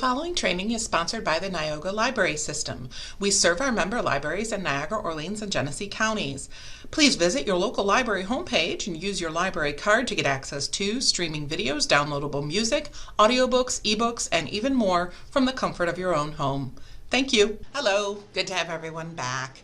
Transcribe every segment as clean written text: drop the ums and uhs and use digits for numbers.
following training is sponsored by the Niagara Library System. We serve our member libraries in Niagara, Orleans, and Genesee counties. Please visit your local library homepage and use your library card to get access to streaming videos, downloadable music, audiobooks, ebooks, and even more from the comfort of your own home. Thank you. Hello, good to have everyone back.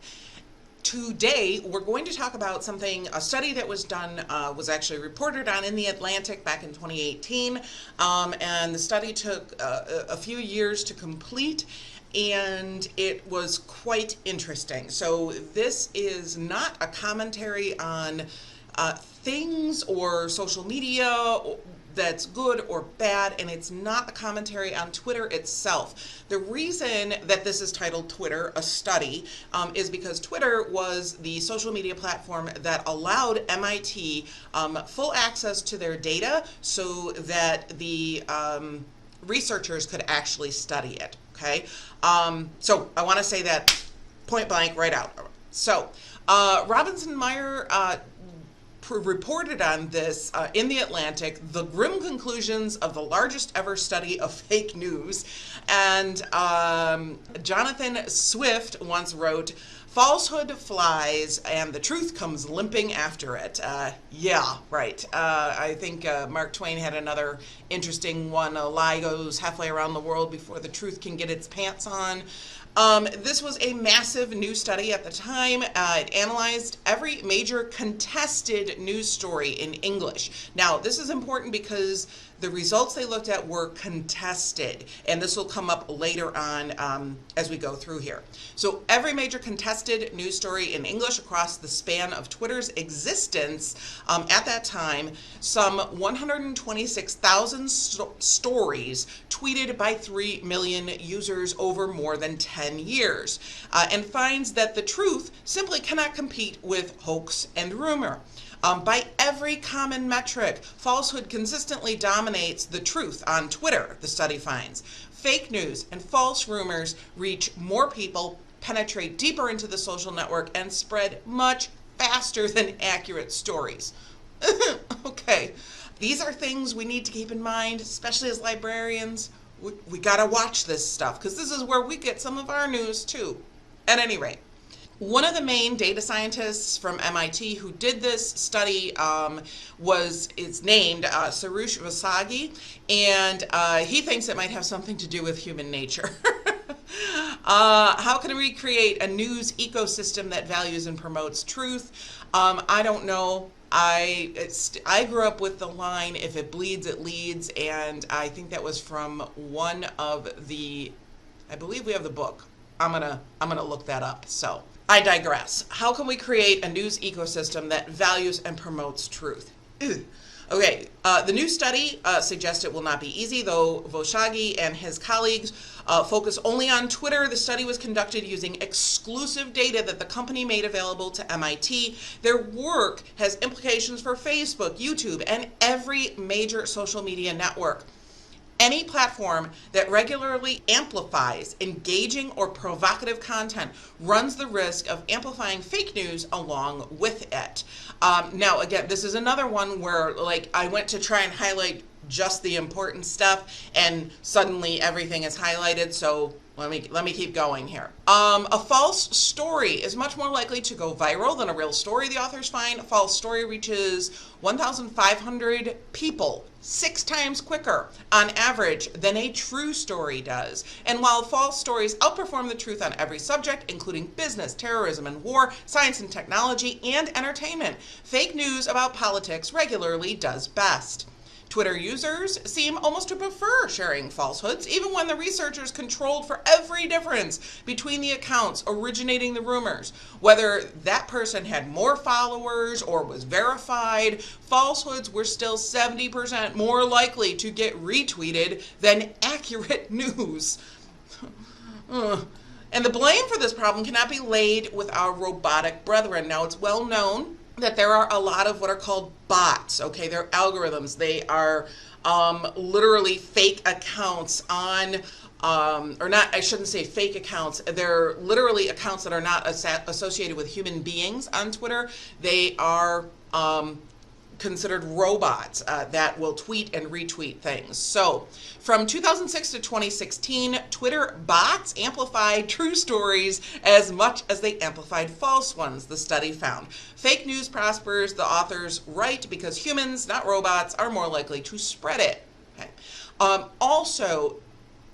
Today, we're going to talk about a study that was done, was actually reported on in The Atlantic back in 2018, and the study took a few years to complete, and it was quite interesting. So this is not a commentary on things or social media that's good or bad, and it's not a commentary on Twitter itself. The reason that this is titled Twitter, a study, is because Twitter was the social media platform that allowed MIT full access to their data so that the researchers could actually study it, okay? So I want to say that point blank right out. So Robinson Meyer reported on this in The Atlantic, the grim conclusions of the largest ever study of fake news. And Jonathan Swift once wrote, "Falsehood flies and the truth comes limping after it." Yeah, right. I think Mark Twain had another interesting one. A lie goes halfway around the world before the truth can get its pants on. This was a massive news study at the time. It analyzed every major contested news story in English. Now, this is important because the results they looked at were contested, and this will come up later on as we go through here. So every major contested news story in English across the span of Twitter's existence at that time, some 126,000 stories tweeted by 3 million users over more than 10 years, and finds that the truth simply cannot compete with hoax and rumor. By every common metric, falsehood consistently dominates the truth on Twitter, the study finds. Fake news and false rumors reach more people, penetrate deeper into the social network, and spread much faster than accurate stories. Okay, these are things we need to keep in mind, especially as librarians. We gotta watch this stuff, because this is where we get some of our news too. At any rate, one of the main data scientists from MIT who did this study is named Sarush Vasagi, and he thinks it might have something to do with human nature. How can we create a news ecosystem that values and promotes truth? I don't know. I grew up with the line, "If it bleeds, it leads," and I think that was from one of the, I believe we have the book. I'm gonna look that up. So I digress. How can we create a news ecosystem that values and promotes truth? Okay, the new study suggests it will not be easy, though Voshagi and his colleagues focus only on Twitter. The study was conducted using exclusive data that the company made available to MIT. Their work has implications for Facebook, YouTube, and every major social media network. Any platform that regularly amplifies engaging or provocative content runs the risk of amplifying fake news along with it. Now, again, this is another one where, like, I went to try and highlight just the important stuff, and suddenly everything is highlighted, so let me keep going here. A false story is much more likely to go viral than a real story, the authors find. A false story reaches 1,500 people 6 times quicker on average than a true story does. And while false stories outperform the truth on every subject, including business, terrorism and war, science and technology, and entertainment, fake news about politics regularly does best. Twitter users seem almost to prefer sharing falsehoods, even when the researchers controlled for every difference between the accounts originating the rumors. Whether that person had more followers or was verified, falsehoods were still 70% more likely to get retweeted than accurate news. And the blame for this problem cannot be laid with our robotic brethren. Now, it's well known that there are a lot of what are called bots, okay? They're algorithms. They are literally fake accounts on, or not, I shouldn't say fake accounts. They're literally accounts that are not associated with human beings on Twitter. They are considered robots that will tweet and retweet things. So from 2006 to 2016, Twitter bots amplified true stories as much as they amplified false ones, the study found. Fake news prospers, the authors write, because humans, not robots, are more likely to spread it. Okay. Also,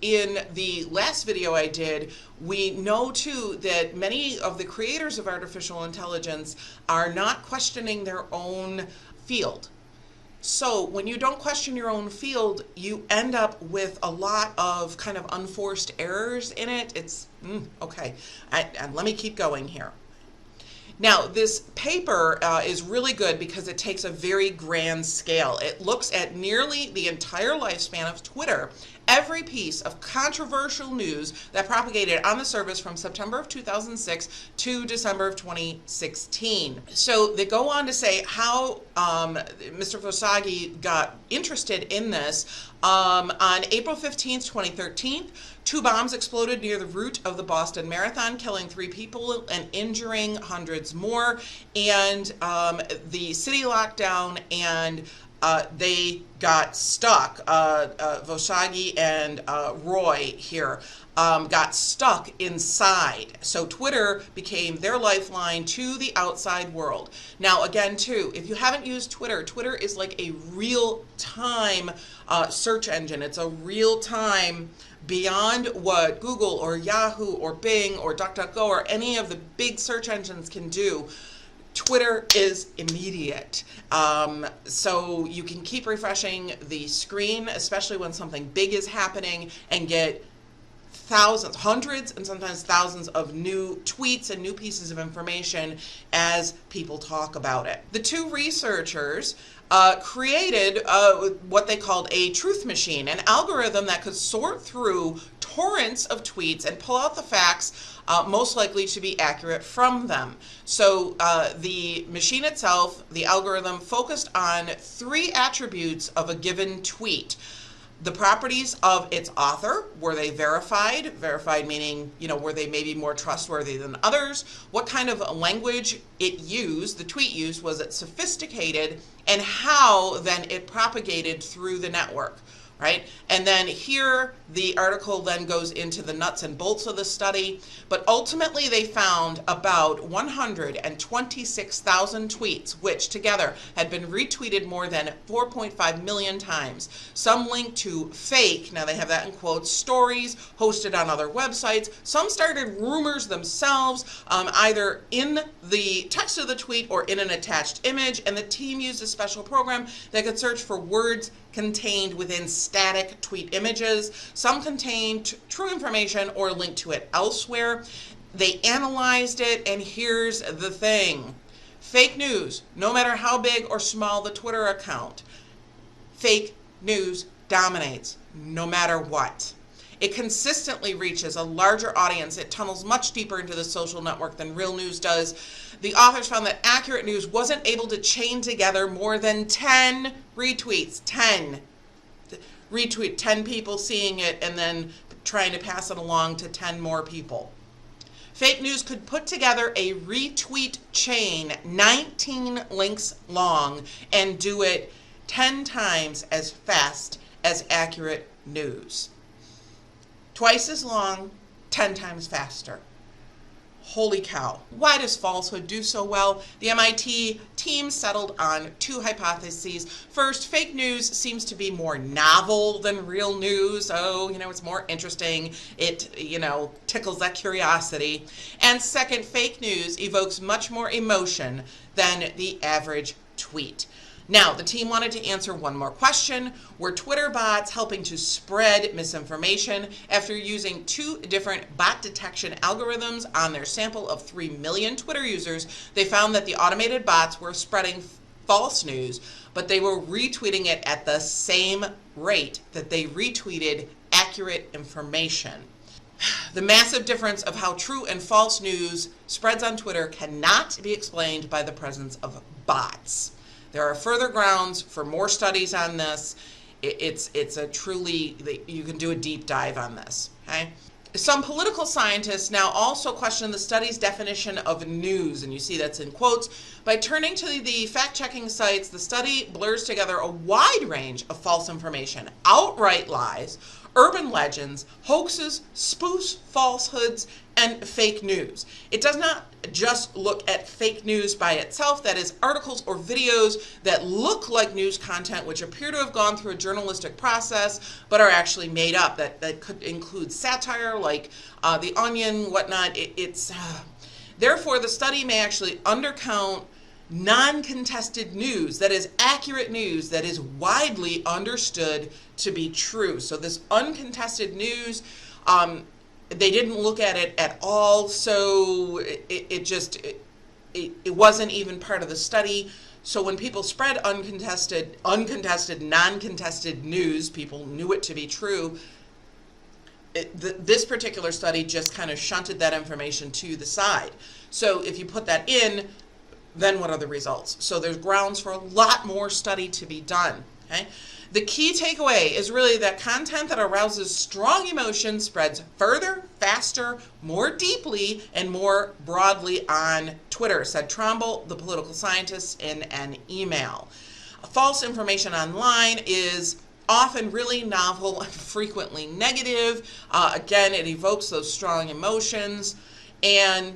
in the last video I did, we know too that many of the creators of artificial intelligence are not questioning their own field. So when you don't question your own field, you end up with a lot of kind of unforced errors in it. It's okay. And let me keep going here. Now, this paper is really good because it takes a very grand scale. It looks at nearly the entire lifespan of Twitter, every piece of controversial news that propagated on the service from September of 2006 to December of 2016. So they go on to say how Mr. Falsehood got interested in this. On April 15th, 2013, 2 bombs exploded near the route of the Boston Marathon, killing 3 people and injuring hundreds more. And the city locked down, and they got stuck. Falsehood and Roy here got stuck inside. So Twitter became their lifeline to the outside world. Now, again, too, if you haven't used Twitter, Twitter is like a real-time search engine. It's a real-time, beyond what Google or Yahoo or Bing or DuckDuckGo or any of the big search engines can do. Twitter is immediate. So you can keep refreshing the screen, especially when something big is happening, and get thousands, hundreds, and sometimes thousands of new tweets and new pieces of information as people talk about it. The 2 researchers created what they called a truth machine, an algorithm that could sort through torrents of tweets and pull out the facts most likely to be accurate from them. So the machine itself, the algorithm, focused on 3 attributes of a given tweet. The properties of its author, were they verified? Verified meaning, were they maybe more trustworthy than others? What kind of language it used, the tweet used, was it sophisticated? And how then it propagated through the network, right? And then here, the article then goes into the nuts and bolts of the study, but ultimately they found about 126,000 tweets, which together had been retweeted more than 4.5 million times. Some linked to fake, now they have that in quotes, stories hosted on other websites. Some started rumors themselves, either in the text of the tweet or in an attached image, and the team used a special program that could search for words contained within static tweet images. Some contained true information or linked to it elsewhere. They analyzed it, and here's the thing. Fake news, no matter how big or small the Twitter account, fake news dominates no matter what. It consistently reaches a larger audience. It tunnels much deeper into the social network than real news does. The authors found that accurate news wasn't able to chain together more than 10 retweets. 10 people seeing it and then trying to pass it along to 10 more people. Fake news could put together a retweet chain 19 links long and do it 10 times as fast as accurate news. Twice as long, 10 times faster. Holy cow. Why does falsehood do so well? The MIT team settled on 2 hypotheses. First, fake news seems to be more novel than real news. Oh, it's more interesting. It, tickles that curiosity. And second, fake news evokes much more emotion than the average tweet. Now, the team wanted to answer one more question. Were Twitter bots helping to spread misinformation? After using 2 different bot detection algorithms on their sample of 3 million Twitter users, they found that the automated bots were spreading false news, but they were retweeting it at the same rate that they retweeted accurate information. The massive difference of how true and false news spreads on Twitter cannot be explained by the presence of bots. There are further grounds for more studies on this. It's a truly, you can do a deep dive on this, okay? Some political scientists now also question the study's definition of news, and you see that's in quotes. By turning to the fact-checking sites, the study blurs together a wide range of false information, outright lies, urban legends, hoaxes, spoofs, falsehoods, and fake news. It does not just look at fake news by itself, that is, articles or videos that look like news content which appear to have gone through a journalistic process but are actually made up. That could include satire like The Onion, whatnot. Therefore, the study may actually undercount non-contested news, that is accurate news that is widely understood to be true. So this uncontested news, they didn't look at it at all, so it wasn't even part of the study. So when people spread uncontested, non-contested news, people knew it to be true. This particular study just kind of shunted that information to the side. So if you put that in, then what are the results? So there's grounds for a lot more study to be done. Okay? The key takeaway is really that content that arouses strong emotion spreads further, faster, more deeply, and more broadly on Twitter, said Tromble, the political scientist, in an email. False information online is often really novel and frequently negative. Again, it evokes those strong emotions, and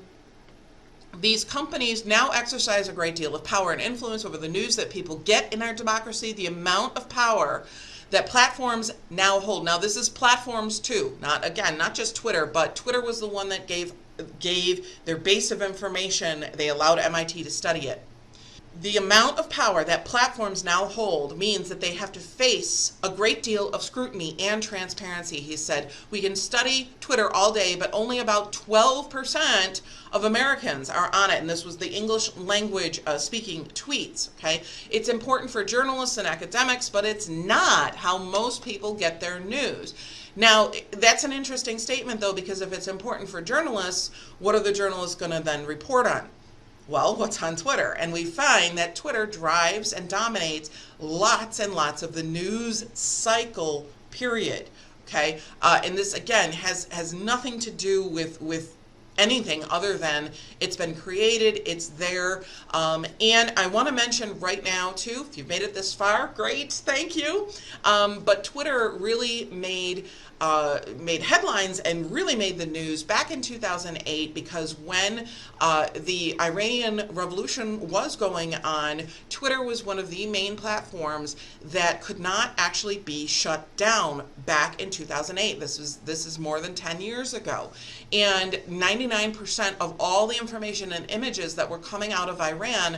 these companies now exercise a great deal of power and influence over the news that people get in our democracy. The amount of power that platforms now hold. Now, this is platforms too, not just Twitter, but Twitter was the one that gave their base of information. They allowed MIT to study it. The amount of power that platforms now hold means that they have to face a great deal of scrutiny and transparency, he said. We can study Twitter all day, but only about 12% of Americans are on it. And this was the English language speaking tweets, okay? It's important for journalists and academics, but it's not how most people get their news. Now, that's an interesting statement, though, because if it's important for journalists, what are the journalists going to then report on? Well, what's on Twitter? And we find that Twitter drives and dominates lots and lots of the news cycle, period. Okay? And this, again, has nothing to do with anything other than it's been created, it's there. And I want to mention right now, too, if you've made it this far, great, thank you. But Twitter really made headlines and really made the news back in 2008 because when the Iranian Revolution was going on, Twitter was one of the main platforms that could not actually be shut down back in 2008. This is more than 10 years ago. And 99% of all the information and images that were coming out of Iran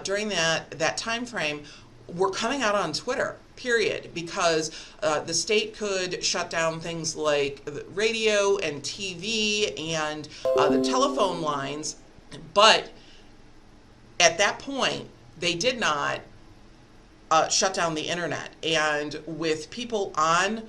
during that time frame were coming out on Twitter, period, because the state could shut down things like radio and TV and the telephone lines, but at that point, they did not shut down the internet. And with people on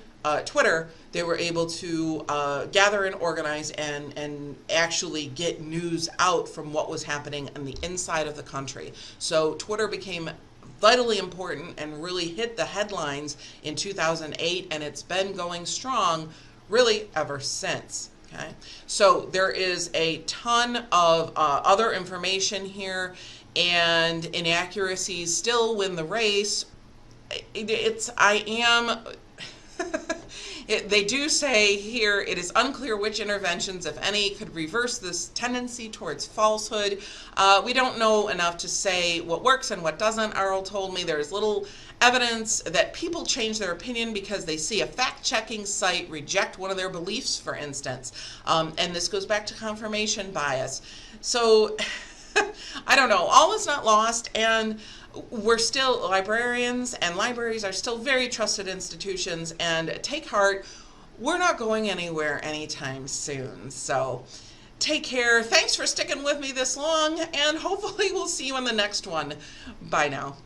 Twitter, they were able to gather and organize and actually get news out from what was happening on the inside of the country. So Twitter became vitally important and really hit the headlines in 2008, and it's been going strong really ever since. Okay, so there is a ton of other information here, and inaccuracies still win the race. They do say here, it is unclear which interventions, if any, could reverse this tendency towards falsehood. We don't know enough to say what works and what doesn't. Arl told me there's little evidence that people change their opinion because they see a fact-checking site reject one of their beliefs, for instance. And this goes back to confirmation bias. So, I don't know. All is not lost, and we're still, librarians and libraries are still very trusted institutions, and take heart, we're not going anywhere anytime soon. So take care. Thanks for sticking with me this long, and hopefully we'll see you in the next one. Bye now.